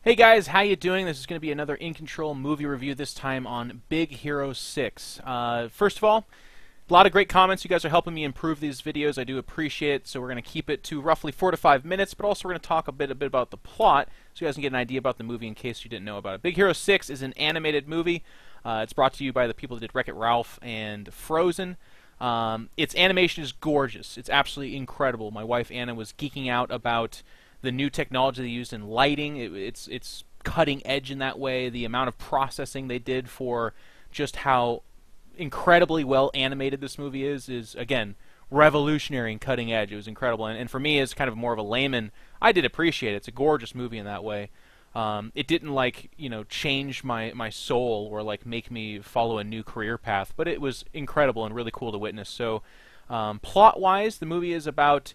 Hey guys, how you doing? This is going to be another In Control movie review, this time on Big Hero 6. First of all, a lot of great comments. You guys are helping me improve these videos. I do appreciate it, so we're going to keep it to roughly 4 to 5 minutes, but also we're going to talk a bit about the plot so you guys can get an idea about the movie in case you didn't know about it. Big Hero 6 is an animated movie. It's brought to you by the people that did Wreck-It Ralph and Frozen. Its animation is gorgeous. It's absolutely incredible. My wife Anna was geeking out about the new technology they used in lighting. It's cutting edge in that way. The amount of processing they did for just how incredibly well animated this movie is again revolutionary and cutting edge. It was incredible, and for me as kind of more of a layman, I did appreciate it. It's a gorgeous movie in that way. It didn't change my soul or make me follow a new career path, but it was incredible and really cool to witness. So plot-wise, the movie is about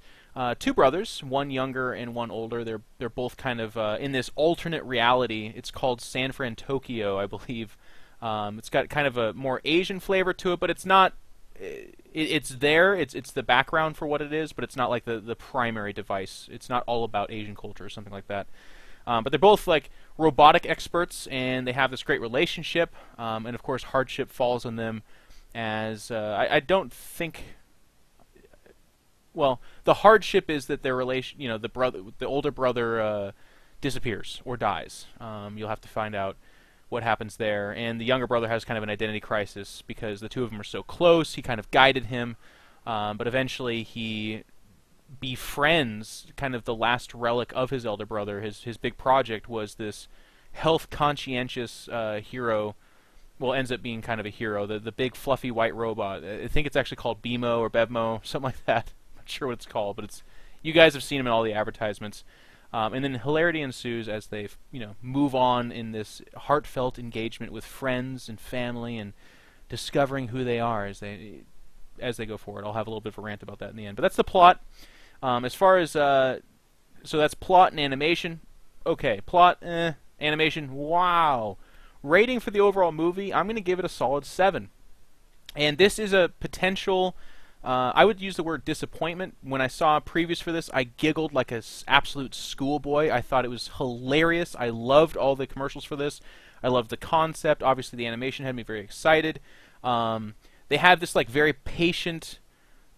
two brothers, one younger and one older. They're both kind of in this alternate reality. It's called San Fran Tokyo, I believe. It's got kind of a more Asian flavor to it, but it's not. It's there. It's the background for what it is, but it's not like the primary device. It's not all about Asian culture or something like that. But they're both like robotic experts, and they have this great relationship. And of course, hardship falls on them. As I don't think. Well, the hardship is that their relation, the older brother disappears or dies. You'll have to find out what happens there. And the younger brother has kind of an identity crisis because the two of them are so close. He kind of guided him, but eventually he befriends kind of the last relic of his elder brother. His big project was this health conscientious hero. Well, ends up being kind of a hero. The big fluffy white robot. I think it's actually called BMO or Bevmo, something like that. Sure what it's called, but you guys have seen him in all the advertisements, and then hilarity ensues as they move on in this heartfelt engagement with friends and family and discovering who they are as they go forward. I'll have a little bit of a rant about that in the end, but that's the plot. As far as so that's plot and animation. Okay, plot, animation, wow. Rating for the overall movie, I'm going to give it a solid 7, and this is a potential. I would use the word disappointment. When I saw previews for this, I giggled like an absolute schoolboy. I thought it was hilarious. I loved all the commercials for this. I loved the concept. Obviously, the animation had me very excited. They have this very patient,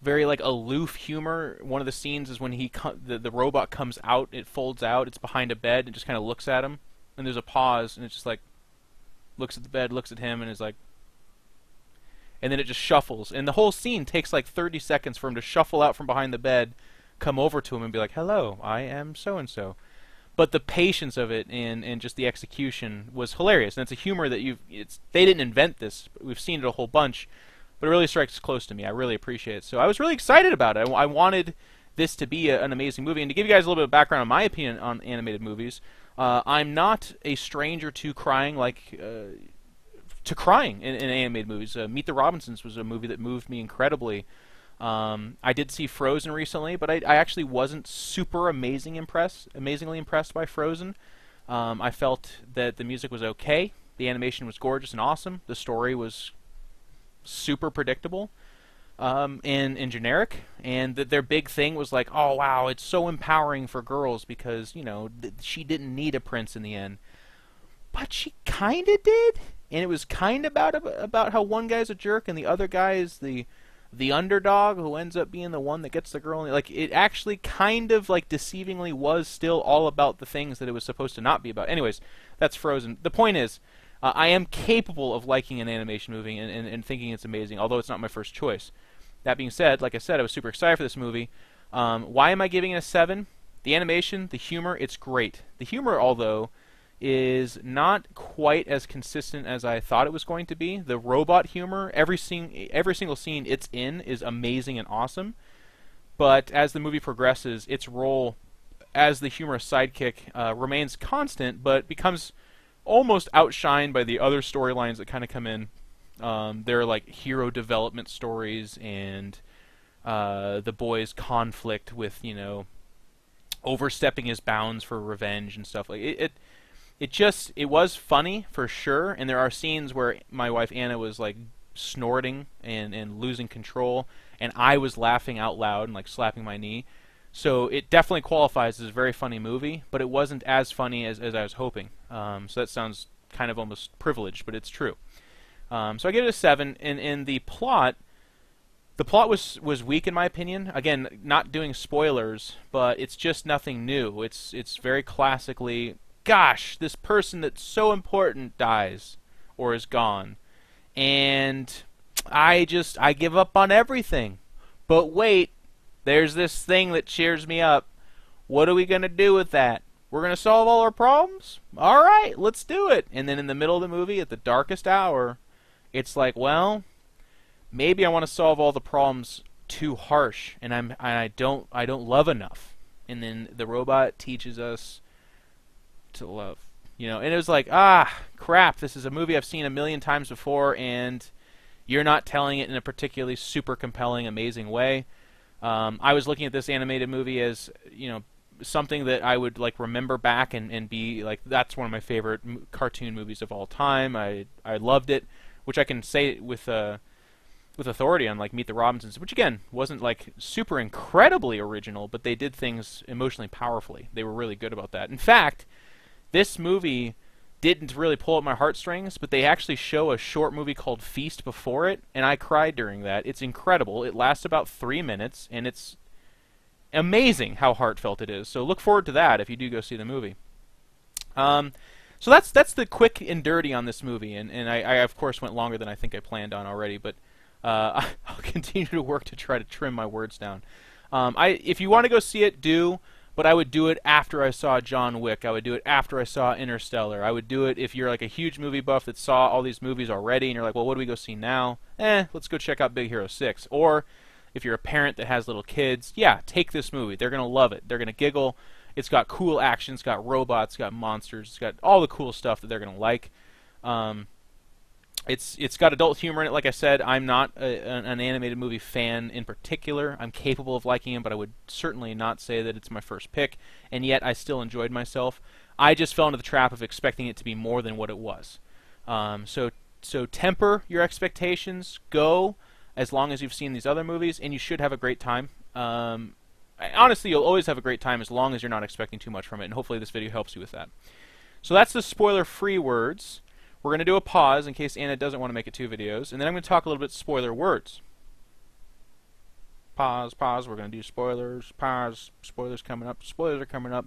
very aloof humor. One of the scenes is when the robot comes out. It folds out. It's behind a bed and just kind of looks at him. And there's a pause, and it's just looks at the bed, looks at him, and is like. And then it just shuffles. And the whole scene takes 30 seconds for him to shuffle out from behind the bed, come over to him and be like, hello, I am so-and-so. But the patience of it and just the execution was hilarious. And it's a humor that they didn't invent this. We've seen it a whole bunch. But it really strikes close to me. I really appreciate it. So I was really excited about it. I wanted this to be an amazing movie. And to give you guys a little bit of background on my opinion on animated movies, I'm not a stranger to crying in animated movies. Meet the Robinsons was a movie that moved me incredibly. I did see Frozen recently, but I actually wasn't super amazingly impressed by Frozen. I felt that the music was okay, the animation was gorgeous and awesome, the story was super predictable and generic, and that their big thing was oh wow, it's so empowering for girls because she didn't need a prince in the end, but she kind of did. And it was kind of about how one guy's a jerk and the other guy is the underdog who ends up being the one that gets the girl. It actually kind of deceivingly was still all about the things that it was supposed to not be about. Anyways, that's Frozen. The point is, I am capable of liking an animation movie and thinking it's amazing, although it's not my first choice. That being said, like I said, I was super excited for this movie. Why am I giving it a 7? The animation, the humor, it's great. The humor, although, is not quite as consistent as I thought it was going to be. The robot humor, every single scene it's in is amazing and awesome. But as the movie progresses, its role as the humorous sidekick remains constant, but becomes almost outshined by the other storylines that kind of come in. They're hero development stories and the boy's conflict with overstepping his bounds for revenge and stuff It was funny for sure, and there are scenes where my wife Anna was snorting and losing control, and I was laughing out loud and slapping my knee. So it definitely qualifies as a very funny movie, but it wasn't as funny as I was hoping. So that sounds kind of almost privileged, but it's true. So I give it a 7. And the plot was weak in my opinion. Again, not doing spoilers, but it's just nothing new. It's very classically, gosh, this person that's so important dies or is gone, and I give up on everything. But wait, there's this thing that cheers me up. What are we going to do with that? We're going to solve all our problems? All right, let's do it. And then in the middle of the movie, at the darkest hour, it's like, well, maybe I want to solve all the problems too harsh, and I don't love enough. And then the robot teaches us to love. And it was like, crap, this is a movie I've seen a million times before, and you're not telling it in a particularly super compelling, amazing way. I was looking at this animated movie as, something that I would like remember back and be like, that's one of my favorite cartoon movies of all time. I loved it, which I can say with authority on like Meet the Robinsons, which again wasn't like super incredibly original, but they did things emotionally powerfully. They were really good about that. In fact, this movie didn't really pull at my heartstrings, but they actually show a short movie called Feast before it, and I cried during that. It's incredible. It lasts about 3 minutes, and it's amazing how heartfelt it is. So look forward to that if you do go see the movie. So that's the quick and dirty on this movie, and I of course went longer than I think I planned on already, but I'll continue to work to try to trim my words down. If you want to go see it, do. But I would do it after I saw John Wick. I would do it after I saw Interstellar. I would do it if you're like a huge movie buff that saw all these movies already and you're like, well, what do we go see now? Let's go check out Big Hero 6. Or if you're a parent that has little kids, yeah, take this movie. They're going to love it. They're going to giggle. It's got cool action. It's got robots. It's got monsters. It's got all the cool stuff that they're going to like. It's got adult humor in it. Like I said, I'm not an animated movie fan in particular. I'm capable of liking it, but I would certainly not say that it's my first pick. And yet, I still enjoyed myself. I just fell into the trap of expecting it to be more than what it was. So temper your expectations. Go as long as you've seen these other movies, and you should have a great time. Honestly, you'll always have a great time as long as you're not expecting too much from it. And hopefully, this video helps you with that. So that's the spoiler-free words. We're going to do a pause in case Anna doesn't want to make it 2 videos, and then I'm going to talk a little bit spoiler words. Pause, we're going to do spoilers, pause, spoilers coming up, spoilers are coming up.